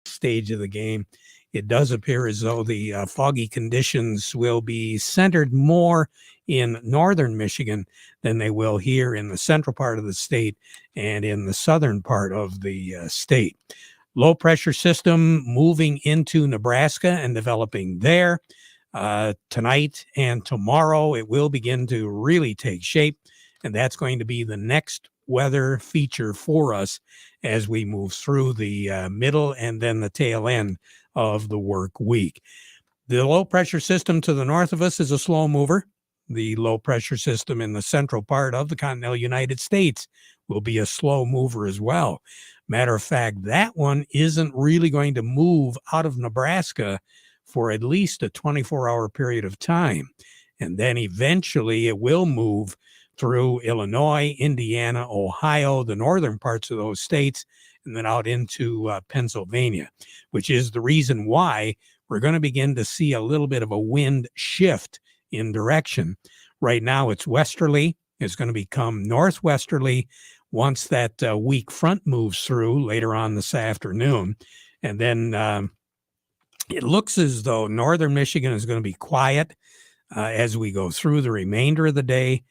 stage of the game, it does appear as though the foggy conditions will be centered more in northern Michigan than they will here in the central part of the state and in the southern part of the state. Low pressure system moving into Nebraska and developing there. Tonight and tomorrow, it will begin to really take shape, and that's going to be the next weather feature for us as we move through the middle and then the tail end of the work week. The low pressure system to the north of us is a slow mover. The low pressure system in the central part of the continental United States will be a slow mover as well. Matter of fact, that one isn't really going to move out of Nebraska for at least a 24-hour period of time. And then eventually it will move through Illinois, Indiana, Ohio, the northern parts of those states, and then out into Pennsylvania, which is the reason why we're going to begin to see a little bit of a wind shift in direction. Right now it's westerly. It's going to become northwesterly once that weak front moves through later on this afternoon. And then it looks as though northern Michigan is going to be quiet as we go through the remainder of the day.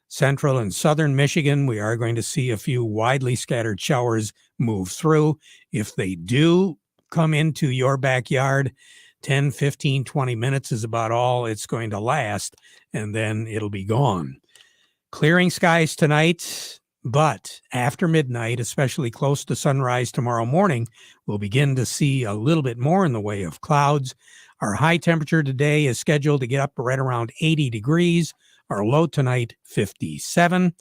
Central and southern Michigan, we are going to see a few widely scattered showers move through. If they do come into your backyard, 10, 15, 20 minutes is about all it's going to last, and then it'll be gone. Clearing skies tonight, but after midnight, especially close to sunrise tomorrow morning, we'll begin to see a little bit more in the way of clouds. Our high temperature today is scheduled to get up right around 80 degrees. Our low tonight, 57.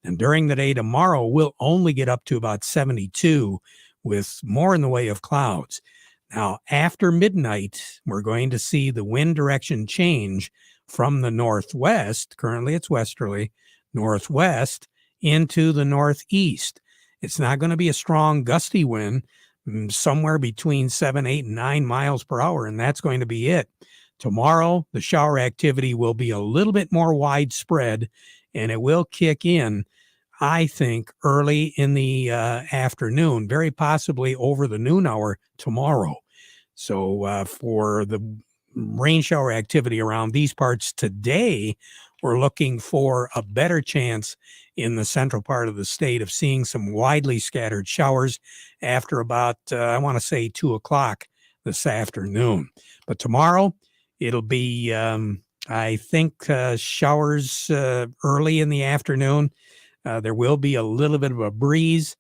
And during the day tomorrow, we'll only get up to about 72 with more in the way of clouds. Now, after midnight, we're going to see the wind direction change from the northwest. Currently, it's westerly, northwest into the northeast. It's not going to be a strong gusty wind, somewhere between 7, 8, and 9 miles per hour, and that's going to be it. Tomorrow, the shower activity will be a little bit more widespread, and it will kick in, I think, early in the afternoon, very possibly over the noon hour tomorrow. So for the rain shower activity around these parts today, we're looking for a better chance in the central part of the state of seeing some widely scattered showers after about, I want to say, 2 o'clock this afternoon. But tomorrow, it'll be, I think, showers early in the afternoon. There will be a little bit of a breeze.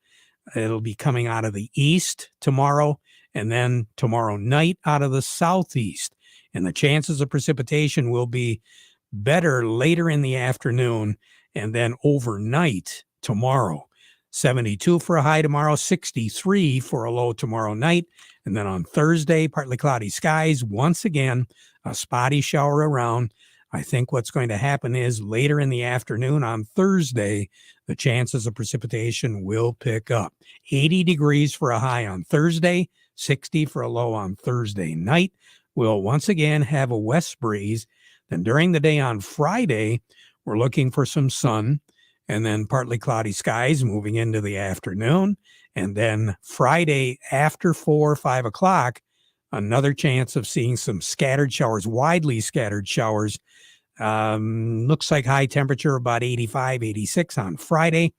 It'll be coming out of the east tomorrow, and then tomorrow night out of the southeast. And the chances of precipitation will be better later in the afternoon and then overnight tomorrow. 72 for a high tomorrow, 63 for a low tomorrow night. And then on Thursday, partly cloudy skies. Once again, a spotty shower around. I think what's going to happen is later in the afternoon on Thursday, the chances of precipitation will pick up. 80 degrees for a high on Thursday, 60 for a low on Thursday night. We'll once again have a west breeze. Then during the day on Friday, we're looking for some sun, and then partly cloudy skies moving into the afternoon. And then Friday after 4 or 5 o'clock, another chance of seeing some scattered showers, widely scattered showers. Looks like high temperature about 85, 86 on Friday.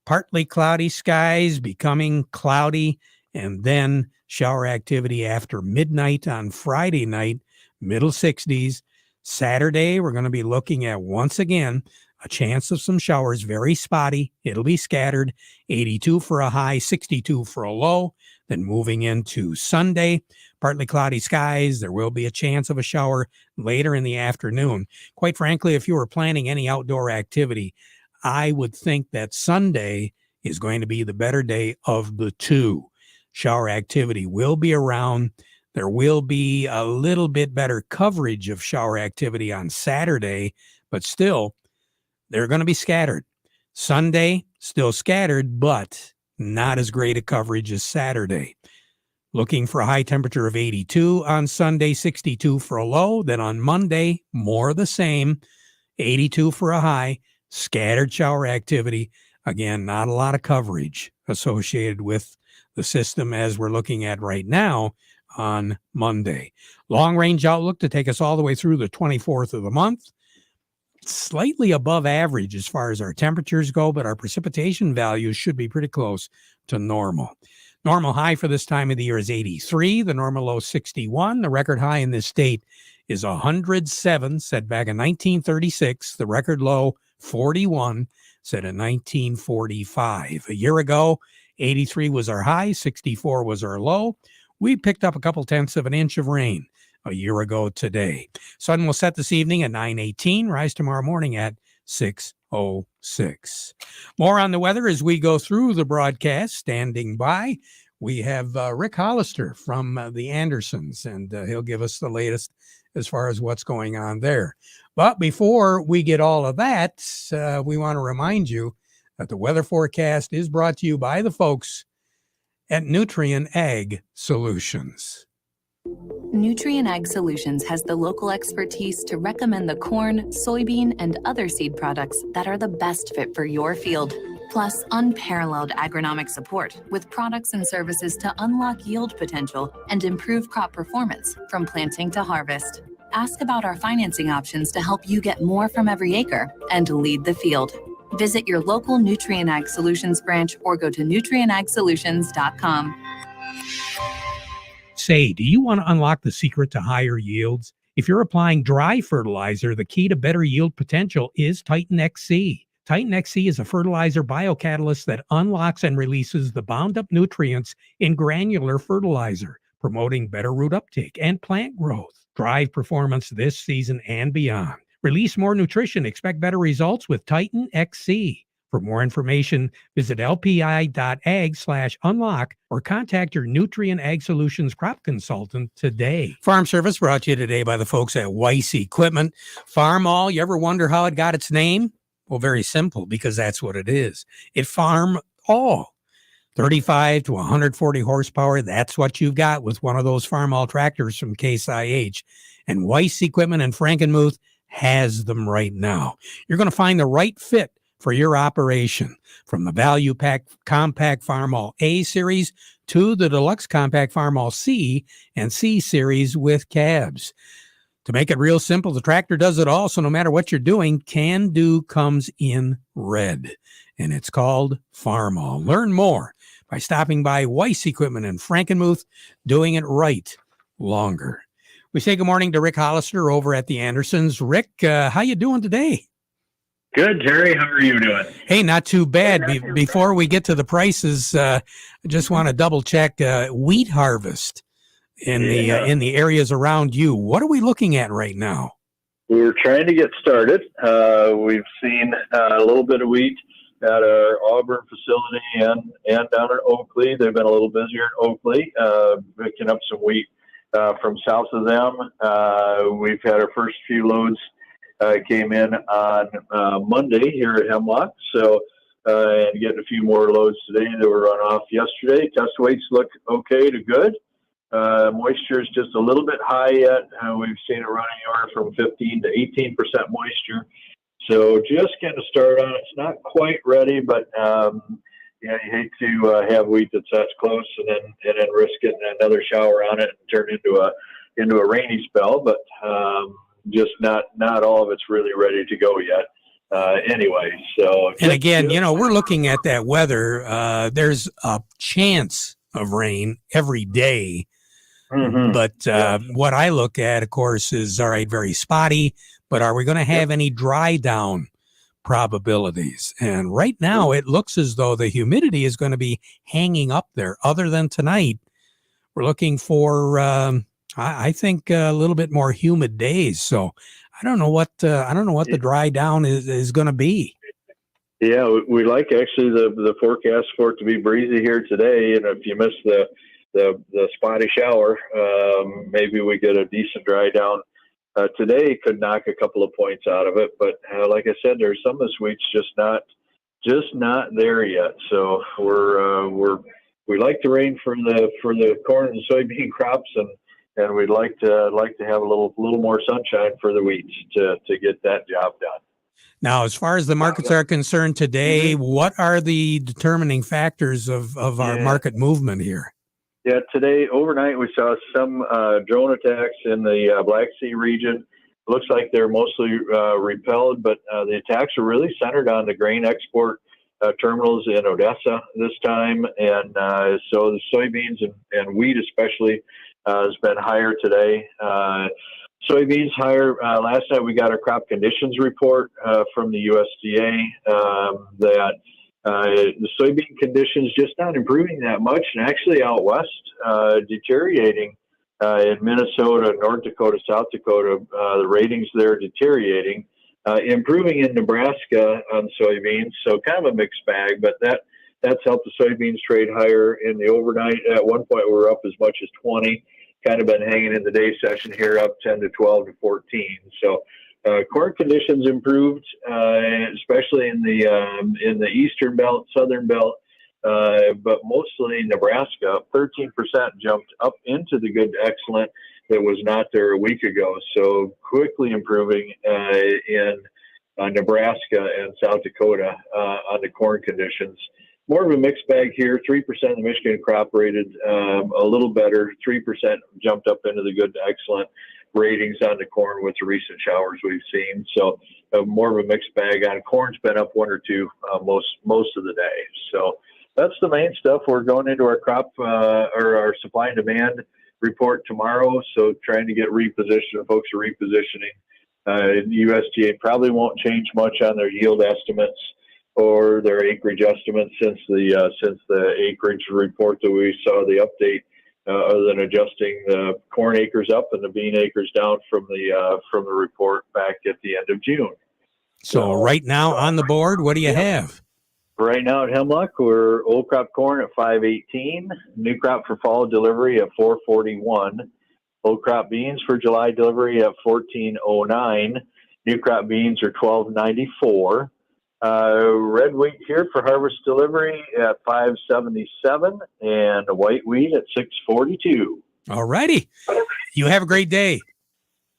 Partly cloudy skies becoming cloudy, and then shower activity after midnight on Friday night, middle 60s. Saturday, we're going to be looking at, once again, a chance of some showers, very spotty. It'll be scattered, 82 for a high, 62 for a low. Then moving into Sunday, partly cloudy skies. There will be a chance of a shower later in the afternoon. Quite frankly, if you were planning any outdoor activity, I would think that Sunday is going to be the better day of the two. Shower activity will be around. There will be a little bit better coverage of shower activity on Saturday, but still, they're going to be scattered. Sunday, still scattered, but not as great a coverage as Saturday. Looking for a high temperature of 82 on Sunday, 62 for a low. Then on Monday, more of the same, 82 for a high, scattered shower activity. Again, not a lot of coverage associated with the system as we're looking at right now on Monday. Long range outlook to take us all the way through the 24th of the month. Slightly above average as far as our temperatures go, but our precipitation values should be pretty close to normal. Normal high for this time of the year is 83, the normal low 61. The record high in this state is 107, set back in 1936. The record low 41, set in 1945. A year ago, 83 was our high, 64 was our low. We picked up a couple tenths of an inch of rain a year ago today. Sun will set this evening at 9:18, rise tomorrow morning at 6:06. More on the weather as we go through the broadcast. Standing by, we have Rick Hollister from the Andersons, and he'll give us the latest as far as what's going on there. But before we get all of that, we want to remind you that the weather forecast is brought to you by the folks at Nutrien Ag Solutions. Nutrien Ag Solutions has the local expertise to recommend the corn, soybean, and other seed products that are the best fit for your field. Plus, unparalleled agronomic support with products and services to unlock yield potential and improve crop performance from planting to harvest. Ask about our financing options to help you get more from every acre and lead the field. Visit your local Nutrien Ag Solutions branch or go to nutrienagsolutions.com. Say, do you want to unlock the secret to higher yields? If you're applying dry fertilizer, the key to better yield potential is Titan XC. Titan XC is a fertilizer biocatalyst that unlocks and releases the bound up nutrients in granular fertilizer, promoting better root uptake and plant growth. Drive performance this season and beyond. Release more nutrition. Expect better results with Titan XC. For more information, visit lpi.ag/unlock or contact your Nutrien Ag Solutions crop consultant today. Farm Service brought to you today by the folks at Weiss Equipment. Farm All, you ever wonder how it got its name? Well, very simple, because that's what it is. It farm all. 35 to 140 horsepower, that's what you've got with one of those Farm All tractors from Case IH. And Weiss Equipment in Frankenmuth has them right now. You're going to find the right fit for your operation, from the Value Pack Compact Farm All A series to the Deluxe Compact Farm All C and C series with cabs. To make it real simple, the tractor does it all, so no matter what you're doing, Can Do comes in red, and it's called Farm All. Learn more by stopping by Weiss Equipment in Frankenmuth, doing it right longer. We say good morning to Rick Hollister over at the Andersons. Rick, how you doing today? Good, Jerry. How are you doing? Hey, not too bad. Before we get to the prices, I just want to double check wheat harvest in the areas around you. What are we looking at right now? We're trying to get started. We've seen a little bit of wheat at our Auburn facility and down at Oakley. They've been a little busier at Oakley, picking up some wheat from south of them. We've had our first few loads came in on Monday here at Hemlock, so and getting a few more loads today that were run off yesterday. Test weights look okay to good. Moisture is just a little bit high yet. We've seen it running anywhere from 15 to 18% moisture. So just getting a start on it. It's not quite ready, but you hate to have wheat that's close and then risk getting another shower on it and turn into a rainy spell. But just not all of it's really ready to go yet. Anyway, so and again, we're looking at that weather. There's a chance of rain every day. Mm-hmm. But what I look at, of course, is all right, very spotty. But are we going to have any dry down probabilities? And right now, it looks as though the humidity is going to be hanging up there. Other than tonight, we're looking for, I think, a little bit more humid days. So I don't know what the dry down is going to be. Yeah, we like actually the forecast for it to be breezy here today. And if you miss the spotty shower, maybe we get a decent dry down today. Could knock a couple of points out of it, but like I said, there's some of this wheat's just not there yet. So we like the rain for the corn and soybean crops, and we'd like to have a little more sunshine for the wheats to get that job done. Now, as far as the markets are concerned today, what are the determining factors of our market movement here? Yeah, today, overnight, we saw some drone attacks in the Black Sea region. Looks like they're mostly repelled, but the attacks are really centered on the grain export terminals in Odessa this time. And so the soybeans and wheat especially has been higher today. Soybeans higher. Last night we got a crop conditions report from the USDA that the soybean conditions just not improving that much, and actually out west deteriorating in Minnesota, North Dakota, South Dakota. The ratings there deteriorating, improving in Nebraska on soybeans. So kind of a mixed bag, but that's helped the soybeans trade higher in the overnight. At one point we were up as much as 20. Kind of been hanging in the day session here, up 10 to 12 to 14. So corn conditions improved, especially in the eastern belt, southern belt, but mostly Nebraska. 13% jumped up into the good to excellent that was not there a week ago. So quickly improving in Nebraska and South Dakota on the corn conditions. More of a mixed bag here. 3% of the Michigan crop rated a little better. 3% jumped up into the good to excellent ratings on the corn with the recent showers we've seen. So more of a mixed bag on corn's been up 1 or 2 most of the day. So that's the main stuff. We're going into our crop or our supply and demand report tomorrow. So trying to get repositioned. Folks are repositioning. The USDA probably won't change much on their yield estimates or their acreage estimates since the acreage report that we saw the update, other than adjusting the corn acres up and the bean acres down from the report back at the end of June. So right now on the board, what do you have? Right now at Hemlock, we're old crop corn at 518, new crop for fall delivery at 441, old crop beans for July delivery at 1409, new crop beans are 1294. Red wheat here for harvest delivery at 577 and white wheat at 642. All righty. You have a great day.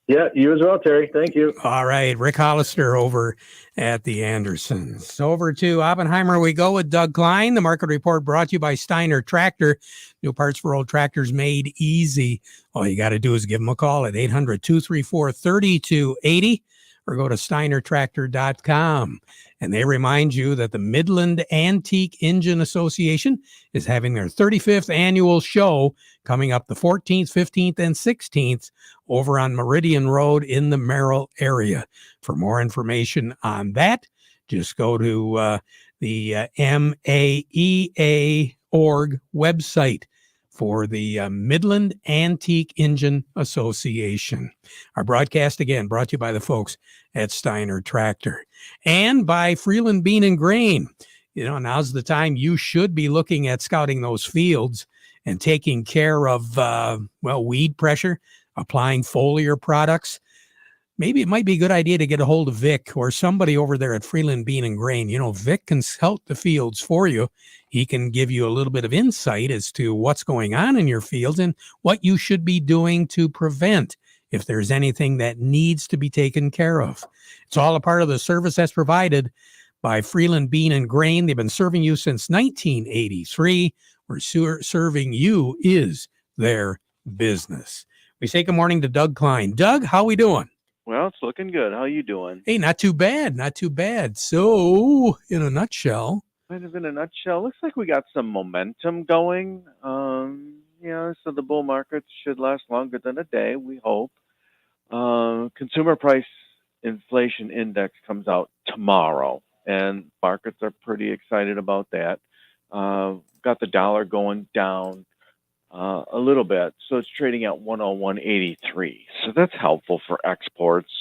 Yeah, you as well, Terry. Thank you. All right. Rick Hollister over at the Andersons. Over to Oppenheimer we go with Doug Klein. The market report brought to you by Steiner Tractor. New parts for old tractors made easy. All you got to do is give them a call at 800-234-3280 or go to steinertractor.com. And they remind you that the Midland Antique Engine Association is having their 35th annual show coming up the 14th, 15th, and 16th over on Meridian Road in the Merrill area. For more information on that, just go to the MAEA.org website for the Midland Antique Engine Association. Our broadcast, again, brought to you by the folks at Steiner Tractor and by Freeland Bean and Grain. You know, now's the time you should be looking at scouting those fields and taking care of, weed pressure, applying foliar products. Maybe it might be a good idea to get a hold of Vic or somebody over there at Freeland Bean and Grain. You know, Vic can scout the fields for you. He can give you a little bit of insight as to what's going on in your fields and what you should be doing to prevent if there's anything that needs to be taken care of. It's all a part of the service that's provided by Freeland Bean and Grain. They've been serving you since 1983. We're serving you is their business. We say good morning to Doug Klein. Doug, how we doing? Well, it's looking good. How you doing? Hey, not too bad. Not too bad. So, in a nutshell. Kind of in a nutshell, looks like we got some momentum going. So the bull market should last longer than a day, we hope. Consumer price inflation index comes out tomorrow, and markets are pretty excited about that. Got the dollar going down a little bit, so it's trading at 101.83. So that's helpful for exports.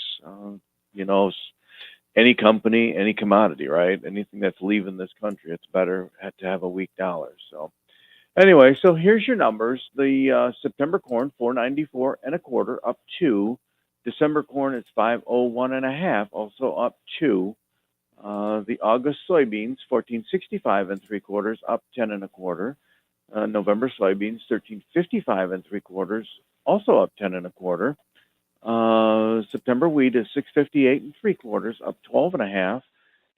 Any company, any commodity, right? Anything that's leaving this country, it's better to have a weak dollar. So anyway, so here's your numbers. The September corn, 494.25, up 2. December corn is 501.5, also up 2. The August soybeans, 1465.75, up 10.25. November soybeans, 1355.75, also up 10.25. September wheat is 658 and 3/4, up 12 and a half,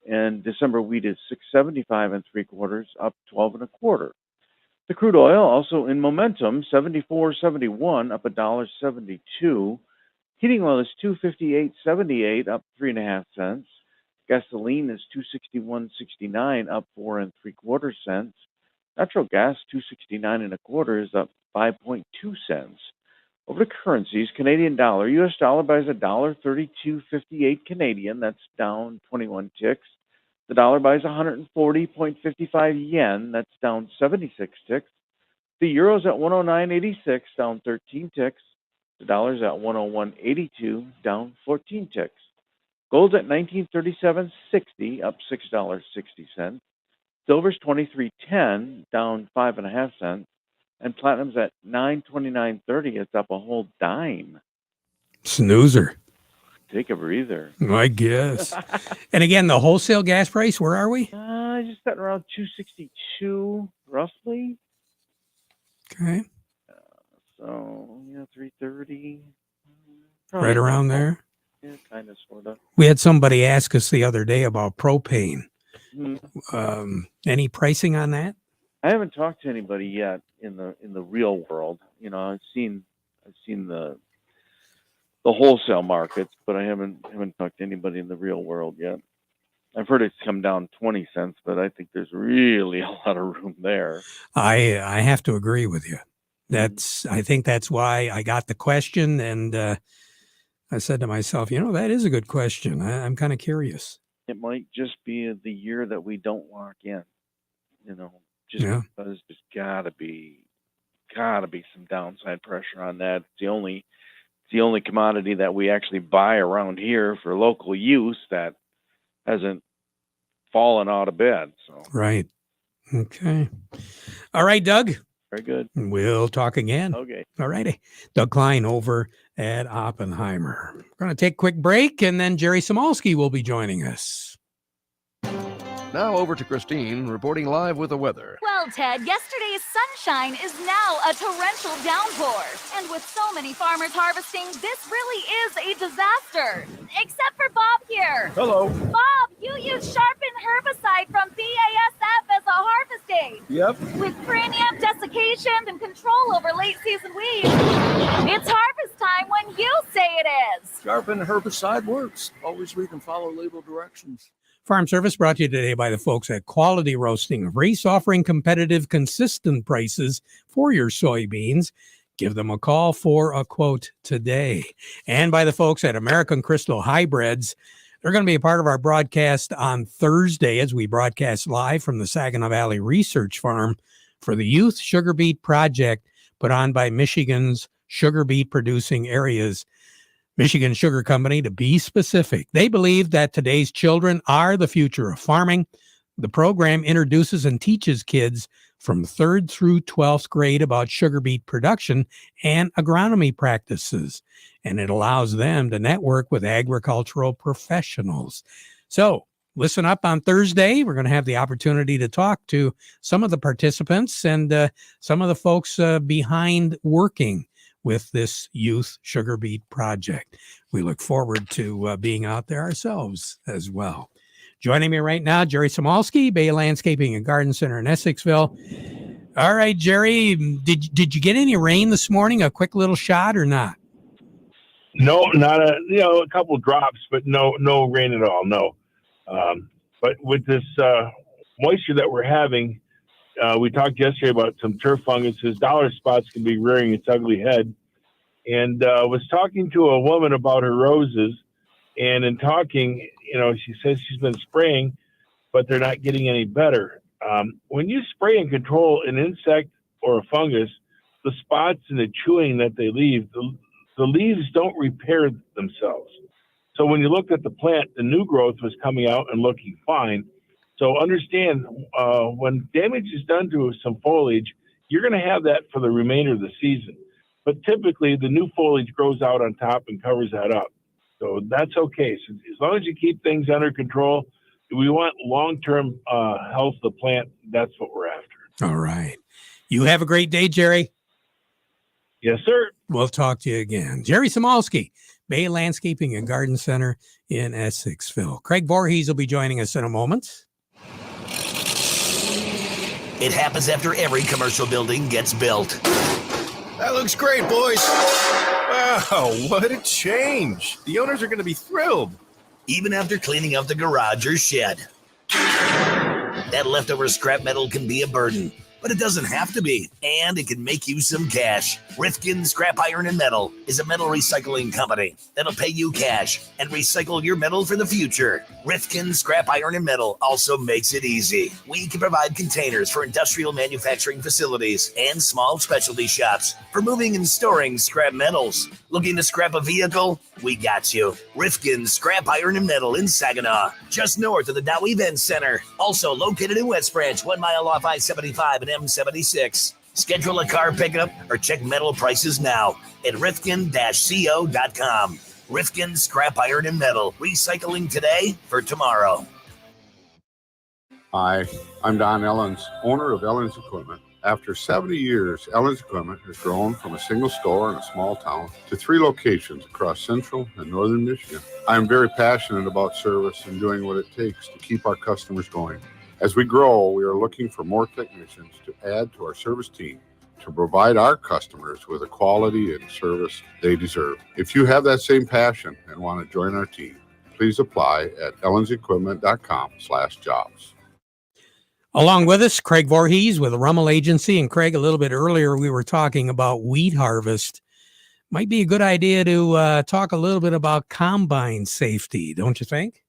and December wheat is 675 and 3/4, up 12 and a quarter. The crude oil also in momentum, 74.71, up $1.72. Heating oil is 258.78, up 3.5 cents. Gasoline is 261.69, up 4 3/4 cents. Natural gas 269 1/4 is up 5.2 cents. Over to currencies, Canadian dollar. U.S. dollar buys $1.3258 Canadian. That's down 21 ticks. The dollar buys 140.55 yen. That's down 76 ticks. The euro's at 109.86, down 13 ticks. The dollar's at 101.82, down 14 ticks. Gold's at 1937.60, up $6.60. Silver's 23.10, down 5.5 cents. And platinum's at 929.30. It's up a whole dime. Snoozer. Take a breather. I guess. And again, the wholesale gas price, where are we? Just sitting around 262, roughly. Okay. So, 330. Right around there. Yeah, kind of, sort of. We had somebody ask us the other day about propane. Mm-hmm. Any pricing on that? I haven't talked to anybody yet in the real world. I've seen the wholesale markets, but I haven't talked to anybody in the real world yet. I've heard it's come down 20 cents, but I think there's really a lot of room there. I have to agree with you. I think that's why I got the question, and I said to myself, that is a good question. I'm kind of curious. It might just be the year that we don't lock in, just because there's gotta be some downside pressure on that. It's the only commodity that we actually buy around here for local use that hasn't fallen out of bed. So right. Okay. All right, Doug. Very good. We'll talk again. Okay. All righty. Doug Klein over at Oppenheimer. We're going to take a quick break, and then Jerry Samolsky will be joining us. Now over to Christine, reporting live with the weather. Well, Ted, yesterday's sunshine is now a torrential downpour. And with so many farmers harvesting, this really is a disaster. Except for Bob here. Hello. Bob, you use sharpened herbicide from BASF as a harvest aid. Yep. With premium desiccation and control over late season weeds, it's harvest time when you say it is. Sharpened herbicide works. Always read and follow label directions. Farm Service brought to you today by the folks at Quality Roasting of Reese, offering competitive, consistent prices for your soybeans. Give them a call for a quote today. And by the folks at American Crystal Hybrids. They're going to be a part of our broadcast on Thursday as we broadcast live from the Saginaw Valley Research Farm for the Youth Sugar Beet Project put on by Michigan's sugar beet producing areas. Michigan Sugar Company, to be specific. They believe that today's children are the future of farming. The program introduces and teaches kids from 3rd through 12th grade about sugar beet production and agronomy practices, and it allows them to network with agricultural professionals. So listen up on Thursday. We're going to have the opportunity to talk to some of the participants and some of the folks behind working with this youth sugar beet project. We look forward to being out there ourselves as well. Joining me right now, Jerry Samolsky, Bay Landscaping and Garden Center in Essexville. All right, Jerry, did you get any rain this morning? A quick little shot or not? No, not a couple drops, but no rain at all. No. But with this moisture that we're having, we talked yesterday about some turf funguses. Dollar spots can be rearing its ugly head. And was talking to a woman about her roses. And in talking, she says she's been spraying, but they're not getting any better. When you spray and control an insect or a fungus, the spots and the chewing that they leave, the leaves don't repair themselves. So when you looked at the plant, the new growth was coming out and looking fine. So understand, when damage is done to some foliage, you're going to have that for the remainder of the season. But typically, the new foliage grows out on top and covers that up. So that's okay. So as long as you keep things under control, we want long-term health of the plant. That's what we're after. All right. You have a great day, Jerry. Yes, sir. We'll talk to you again. Jerry Samalski, Bay Landscaping and Garden Center in Essexville. Craig Voorhees will be joining us in a moment. It happens after every commercial building gets built. That looks great, boys. Wow, what a change. The owners are going to be thrilled. Even after cleaning up the garage or shed. That leftover scrap metal can be a burden, but it doesn't have to be, and it can make you some cash. Rifkin Scrap Iron and Metal is a metal recycling company that'll pay you cash and recycle your metal for the future. Rifkin Scrap Iron and Metal also makes it easy. We can provide containers for industrial manufacturing facilities and small specialty shops for moving and storing scrap metals. Looking to scrap a vehicle? We got you. Rifkin Scrap Iron and Metal in Saginaw, just north of the Dow Event Center. Also located in West Branch, 1 mile off I-75 and M76. Schedule a car pickup or check metal prices now at rifkin-co.com. Rifkin Scrap Iron and Metal, recycling today for tomorrow. Hi, I'm Don Ellens, owner of Ellens Equipment. After 70 years, Ellens Equipment has grown from a single store in a small town to 3 locations across central and northern Michigan. I am very passionate about service and doing what it takes to keep our customers going. As we grow, we are looking for more technicians to add to our service team to provide our customers with the quality and service they deserve. If you have that same passion and want to join our team, please apply at ellensequipment.com/jobs. Along with us, Craig Voorhees with the Rummel Agency. And Craig, a little bit earlier, we were talking about wheat harvest. Might be a good idea to talk a little bit about combine safety, don't you think?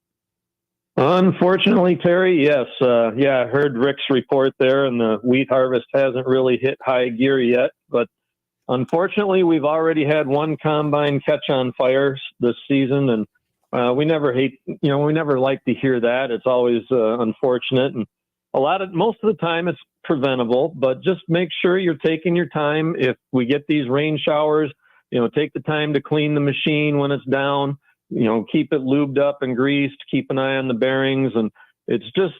Unfortunately, Terry, yes. I heard Rick's report there, and the wheat harvest hasn't really hit high gear yet. But unfortunately, we've already had one combine catch on fire this season, and we never like to hear that. It's always unfortunate, and most of the time it's preventable. But just make sure you're taking your time. If we get these rain showers, take the time to clean the machine when it's down. Keep it lubed up and greased, keep an eye on the bearings. And it's just,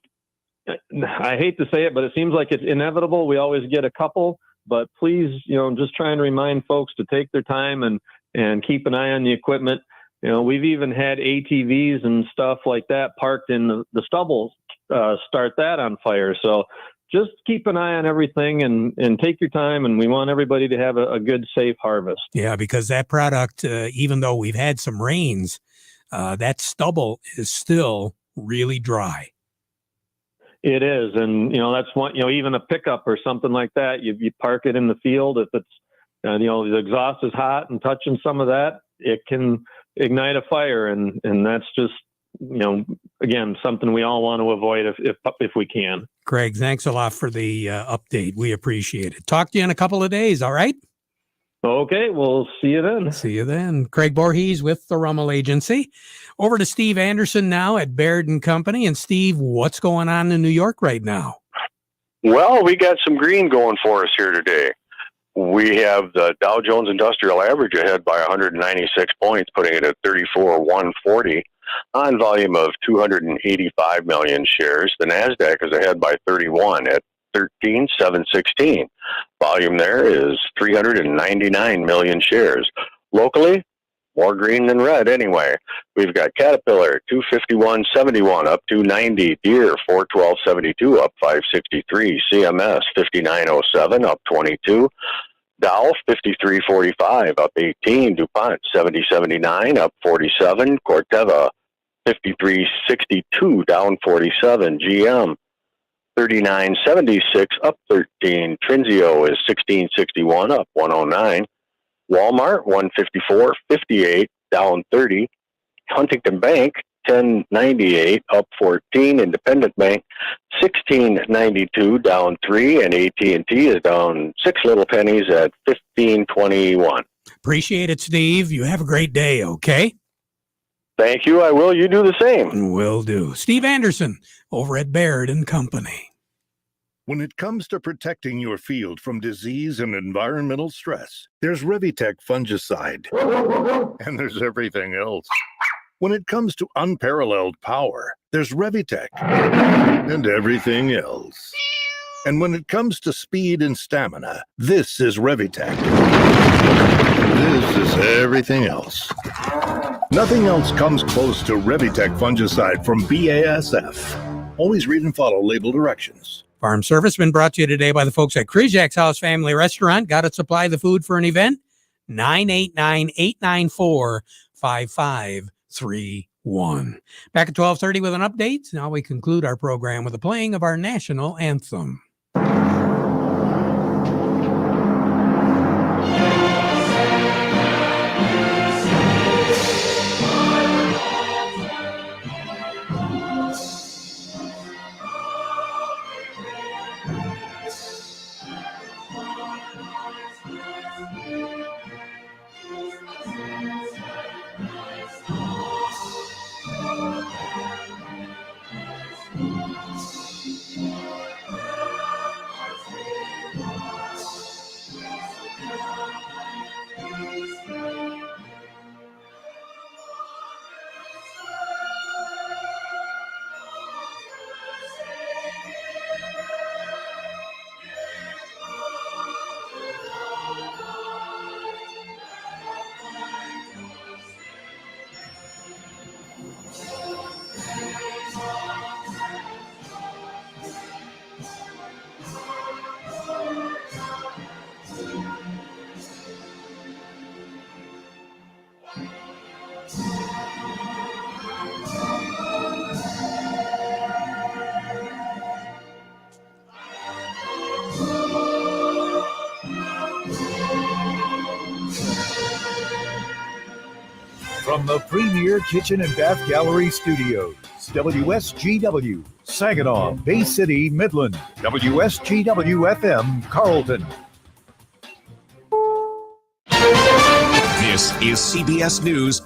I hate to say it, but it seems like it's inevitable. We always get a couple, but please, just trying to remind folks to take their time and keep an eye on the equipment. We've even had ATVs and stuff like that parked in the stubble, start that on fire. So just keep an eye on everything and take your time. And we want everybody to have a good, safe harvest. Yeah, because that product, even though we've had some rains, that stubble is still really dry. It is. And, that's one, even a pickup or something like that, you park it in the field. If it's, the exhaust is hot and touching some of that, it can ignite a fire. And that's just, again, something we all want to avoid if we can. Craig, thanks a lot for the update. We appreciate it. Talk to you in a couple of days, all right? Okay, we'll see you then. See you then. Craig Voorhees with the Rummel Agency. Over to Steve Anderson now at Baird & Company. And Steve, what's going on in New York right now? Well, we got some green going for us here today. We have the Dow Jones Industrial Average ahead by 196 points, putting it at 34,140 on volume of 285 million shares. The NASDAQ is ahead by 31 at 13,716. Volume there is 399 million shares. Locally, more green than red anyway. We've got Caterpillar 251.71 up 290, Deere 412.72 up 563, CMS 59.07 up 22, Dow 53.45 up 18, DuPont 70.79 up 47, Corteva 53.62 down 47, GM 39.76 up 13, Trinzio is 16.61 up 109, Walmart 154.58 down 30, Huntington Bank 10.98 up 14, Independent Bank 16.92 down 3, and AT&T is down 6 little pennies at 15.21. Appreciate it, Steve. You have a great day, okay? Thank you. I will. You do the same. Will do. Steve Anderson over at Baird & Company. When it comes to protecting your field from disease and environmental stress, there's Revitec fungicide, and there's everything else. When it comes to unparalleled power, there's Revitec, and everything else. And when it comes to speed and stamina, this is Revitec. This is everything else. Nothing else comes close to Revitec fungicide from BASF. Always read and follow label directions. Farm Service been brought to you today by the folks at Kryjak's House Family Restaurant. Got to supply the food for an event? 989-894-5531. Back at 12:30 with an update. Now we conclude our program with the playing of our national anthem. From the Premier Kitchen and Bath Gallery Studios, WSGW, Saginaw, Bay City, Midland, WSGW-FM, Carlton. This is CBS News